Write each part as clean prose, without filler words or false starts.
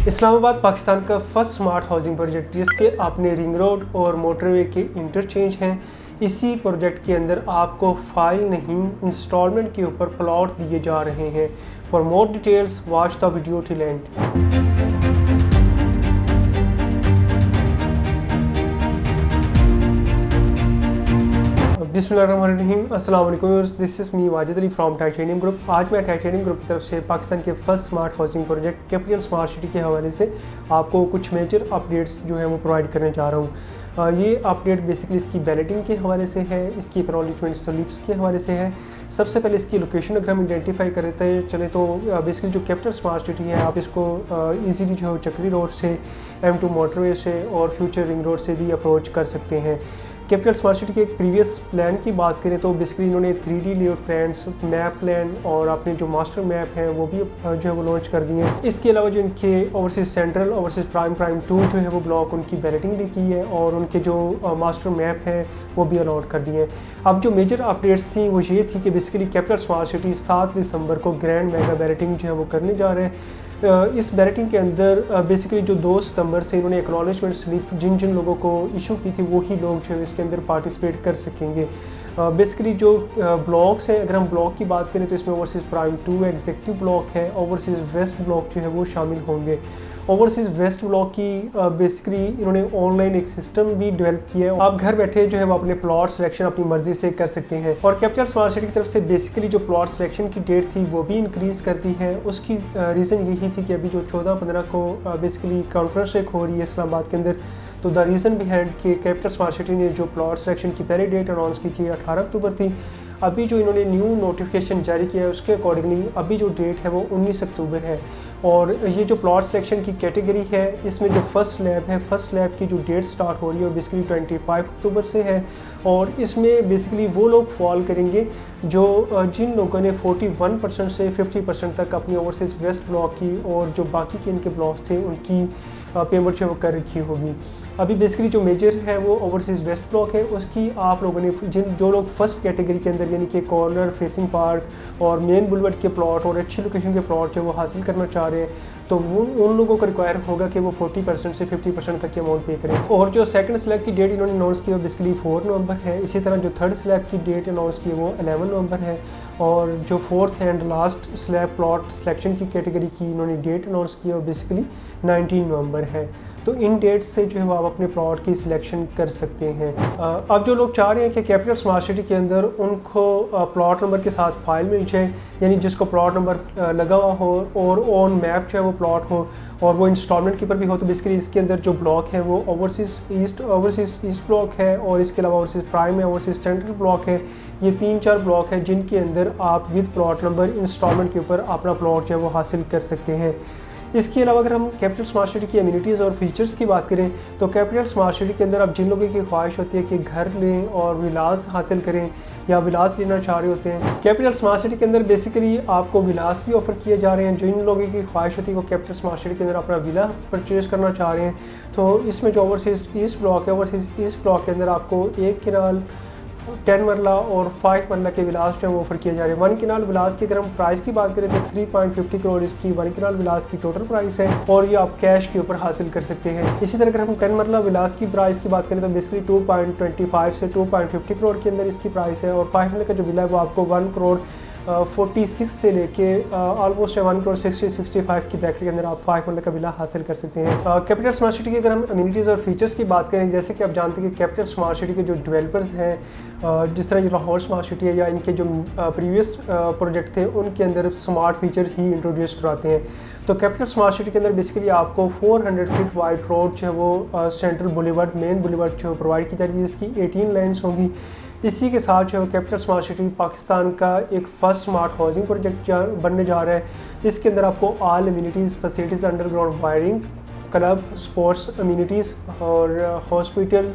इस्लामाबाद पाकिस्तान का first smart housing project जिसके अपने रिंग रोड और मोटरवे के इंटरचेंज हैं। इसी प्रोजेक्ट के अंदर आपको फाइल नहीं इंस्टॉलमेंट के ऊपर प्लॉट दिए जा रहे हैं। For more details watch the video till and. बिस्मिल्लाहिर्रहमानिर्रहीम, अस्सलाम वालेकुम viewers, this is me Wajid Ali from titanium group. आज मैं टाइटेनियम ग्रुप की तरफ से पाकिस्तान के first smart housing project capital smart city के हवाले से आपको कुछ मेजर अपडेट्स जो है वो प्रोवाइड करने जा रहा हूँ। ये अपडेट बेसिकली इसकी बैलेटिंग के हवाले से है, इसकी एक्नॉलेजमेंट स्लिप्स के हवाले से है। सबसे पहले इसकी लोकेशन अगर हम आइडेंटिफाई करते हैं चले तो बेसिकली जो कैपिटल स्मार्ट सिटी है आप इसको ईजीली जो है चक्री रोड से, M2 मोटरवे से और फ्यूचर रिंग रोड से भी अप्रोच कर सकते हैं। कैपिटल स्मार्ट सिटी के एक प्रीवियस प्लान की बात करें तो बेसिकली इन्होंने 3D layout plans, map plan और अपने जो मास्टर मैप हैं वो भी जो है वो लॉन्च कर दिए हैं। इसके अलावा जो इनके ओवरसीज सेंट्रल, ओवरसीज प्राइम 2 जो है वो ब्लॉक उनकी बैलेटिंग भी की है और उनके जो मास्टर मैप हैं वो भी अलॉट कर दिए हैं। अब जो मेजर अपडेट्स थी वो ये थी कि बेसिकली कैपिटल स्मार्ट सिटी 7 दिसंबर को ग्रैंड मेगा बैलेटिंग जो है वो करने जा रहे हैं। इस बैलेटिंग के अंदर बेसिकली जो 2 सितंबर से इन्होंने एक्नॉलेजमेंट स्लिप जिन जिन लोगों को इशू की थी वही लोग जो है इसके अंदर पार्टिसिपेट कर सकेंगे। बेसिकली जो ब्लॉक्स हैं, अगर हम ब्लॉक की बात करें तो इसमें ओवरसीज़ प्राइम 2 एग्जीक्यूटिव ब्लॉक है, ओवरसीज़ वेस्ट ब्लॉक जो है वो शामिल होंगे। ओवरसीज़ वेस्ट ब्लॉक की बेसिकली इन्होंने ऑनलाइन एक सिस्टम भी डेवलप किया है। आप घर बैठे जो है वो अपने प्लॉट सिलेक्शन अपनी मर्जी से कर सकते हैं। और कैपिटल स्मार्ट सिटी की तरफ से बेसिकली जो प्लॉट सिलेक्शन की डेट थी वो भी इंक्रीज़ कर दी है। उसकी रीज़न यही थी कि अभी जो 14-15 को बेसिकली कॉन्फ्रेंस एक हो रही है इस्लामाबाद के अंदर, तो द रीज़न बिहाइंड कि कैपिटल स्मार्ट सिटी ने जो प्लॉट सिलेक्शन की पहली डेट अनाउंस की थी 18 अक्टूबर थी। अभी जो इन्होंने न्यू नोटिफिकेशन जारी किया है उसके अकॉर्डिंगली अभी जो डेट है वो 19 अक्टूबर है। और ये जो प्लॉट सिलेक्शन की कैटेगरी है इसमें जो फर्स्ट लैब है, फर्स्ट लैब की जो डेट स्टार्ट हो रही है वो बेसिकली 25 अक्टूबर से है। और इसमें बेसिकली वो लोग फॉल करेंगे जो जिन लोगों ने 41% से 50% तक अपनी ओवरसीज़ वेस्ट ब्लॉक की और जो बाकी के इनके ब्लॉक थे उनकी पेमेंट जो वो कर रखी होगी। अभी बेसिकली जो मेजर है वो ओवरसीज़ वेस्ट ब्लॉक है, उसकी आप लोगों ने जो लोग फर्स्ट कैटेगरी के अंदर यानी कि कॉर्नर फेसिंग पार्क और मेन बुलवर्ड के प्लॉट और अच्छी लोकेशन के प्लॉट जो वो हासिल करना चाह रहे हैं तो उन लोगों को रिक्वायर होगा कि वो 40% से 50% तक की अमाउंट पे करें। और जो सेकंड स्लैब की डेट इन्होंने अनाउंस की वो बेसिकली 4 नवंबर है। इसी तरह जो थर्ड स्लैब की डेट अनाउंस की वो 11 नवंबर है। और जो fourth and last slab plot selection की कैटेगरी की इन्होंने डेट अनाउंस की है वो बेसिकली 19 नवंबर है। तो इन डेट से जो है वो आप अपने प्लॉट की सिलेक्शन कर सकते हैं। अब जो लोग चाह रहे हैं कि कैपिटल स्मार्ट सिटी के अंदर उनको प्लॉट नंबर के साथ फाइल मिल जाए, यानी जिसको प्लॉट नंबर लगा हुआ हो और ऑन मैप जो है वो प्लॉट हो और वो इंस्टॉलमेंट के ऊपर भी हो, तो बेसिकली इसके अंदर जो ब्लॉक है वो ओवरसीज़ ईस्ट ब्लॉक है और इसके अलावा ओवरसीज़ प्राइम है, ओवरसीज़ सेंट्रल ब्लॉक है। ये 3-4 ब्लॉक है जिनके अंदर आप विद प्लॉट नंबर इंस्टॉलमेंट के ऊपर अपना प्लॉट जो है वो हासिल कर सकते हैं। इसके अलावा अगर हम कैपिटल स्मार्ट सिटी की एमिनिटीज़ और फीचर्स की बात करें तो कैपिटल स्मार्ट सिटी के अंदर अब जिन लोगों की ख्वाहिश होती है कि घर लें और विलास हासिल करें या विलास लेना चाह रहे होते हैं, कैपिटल स्मार्ट सिटी के अंदर बेसिकली आपको विलास भी ऑफर किए जा रहे हैं। जिन लोगों की ख्वाहिश होती है वो कैपिटल स्मार्ट सिटी के अंदर अपना विला परचेज़ करना चाह रहे हैं तो इसमें जो ओवरसीज़ ईस्ट ब्लॉक है, ओवरसीज़ ईस्ट ब्लॉक के अंदर आपको 1 किनाल 10 मरला और 5 मरला के विलास जो है वो ऑफर किए जा रहे हैं। 1 किनाल विलास की अगर हम प्राइस की बात करें तो 3.50 करोड़ इसकी 1 किनाल विलास की टोटल प्राइस है और ये आप कैश के ऊपर हासिल कर सकते हैं। इसी तरह अगर हम 10 मरला विलास की प्राइस की बात करें तो बेसिकली 2.25 से 2.50 करोड़ के अंदर इसकी प्राइस है। और 5 मरला का जो विला है वो आपको 1 करोड़ 46 से लेके ऑलमोस्ट 1 करोड़ 60-65 की ब्रैकेट के अंदर आप 5 मरला का विला हासिल कर सकते हैं। कैपिटल स्मार्ट सिटी की अगर हम अम्यूनिटीज़ और फीचर्स की बात करें, जैसे कि आप जानते हैं कि कैपिटल स्मार्ट सिटी के जो डेवलपर्स हैं, जिस तरह ये लाहौर स्मार्ट सिटी है या इनके जो प्रीवियस प्रोजेक्ट थे उनके अंदर स्मार्ट फीचर ही इंट्रोड्यूस कराते हैं। तो कैपिटल स्मार्ट सिटी के अंदर बेसिकली आपको 400 फीट वाइड रोड जो है वो सेंट्रल बुलेवर्ड, मेन बुलेवर्ड जो प्रोवाइड की जा रही है जिसकी 18 लाइन्स होंगी। इसी के साथ जो है कैपिटल स्मार्ट सिटी पाकिस्तान का एक फर्स्ट स्मार्ट हाउसिंग प्रोजेक्ट बनने जा रहा है। इसके अंदर आपको all amenities facilities, underground wiring, club, sports amenities और हॉस्पिटल,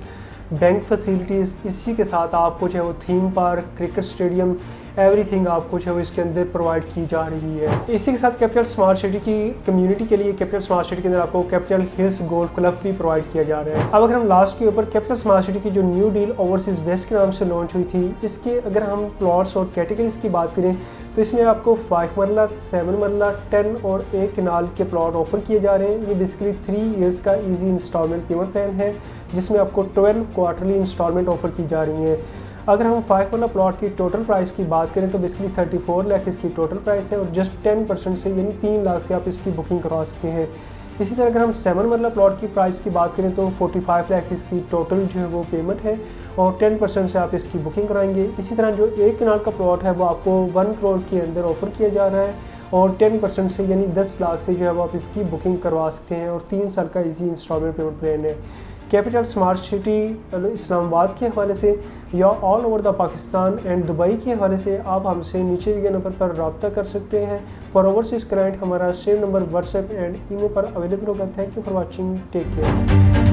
बैंक फैसिलिटीज़, इसी के साथ आपको जो है वो theme park, cricket stadium everything आपको जो है वो इसके अंदर प्रोवाइड की जा रही है। इसी के साथ कैपिटल स्मार्ट सिटी की कम्युनिटी के लिए कैपिटल स्मार्ट सिटी के अंदर आपको कैपिटल हिल्स गोल्फ क्लब भी प्रोवाइड किया जा रहा है। अब अगर हम लास्ट के ऊपर कैपिटल स्मार्ट सिटी की जो न्यू डील ओवरसीज वेस्ट के नाम से लॉन्च हुई थी, इसके अगर हम प्लॉट्स और कैटेगरीज की बात करें तो इसमें आपको 5 मरला, 7 मरला, 10 और 1 कनाल के प्लॉट ऑफर किए जा रहे हैं। ये बेसिकली 3 ईयर्स का इजी इंस्टॉलमेंट पेमेंट प्लान है, जिसमें आपको 12 क्वार्टरली इंस्टॉलमेंट ऑफर की जा रही हैं। अगर हम 5 मरला प्लॉट की टोटल प्राइस की बात करें तो बेसिकली 34 लाख इसकी टोटल प्राइस है और जस्ट 10% से यानी 3 लाख से आप इसकी बुकिंग करवा सकते हैं। इसी तरह अगर हम 7 मरला प्लॉट की प्राइस की बात करें तो 45 लाख इसकी टोटल जो है वो पेमेंट है और 10% से आप इसकी बुकिंग कराएंगे। इसी तरह जो 1 कनाल का प्लॉट है वो आपको 1 करोड़ के अंदर ऑफर किया जा रहा है और 10% से यानी 10 लाख से जो है वो आप इसकी बुकिंग करवा सकते हैं और 3 साल का इजी इंस्टॉलमेंट पेमेंट प्लान है। कैपिटल स्मार्ट सिटी इस्लामाबाद के हवाले से या all over the Pakistan and Dubai के हवाले से आप हमसे नीचे दिए नंबर पर रब्ता कर सकते हैं। फॉर ओवरसीज क्लाइंट हमारा same number WhatsApp and email पर अवेलेबल होगा। Thank you for watching, take care.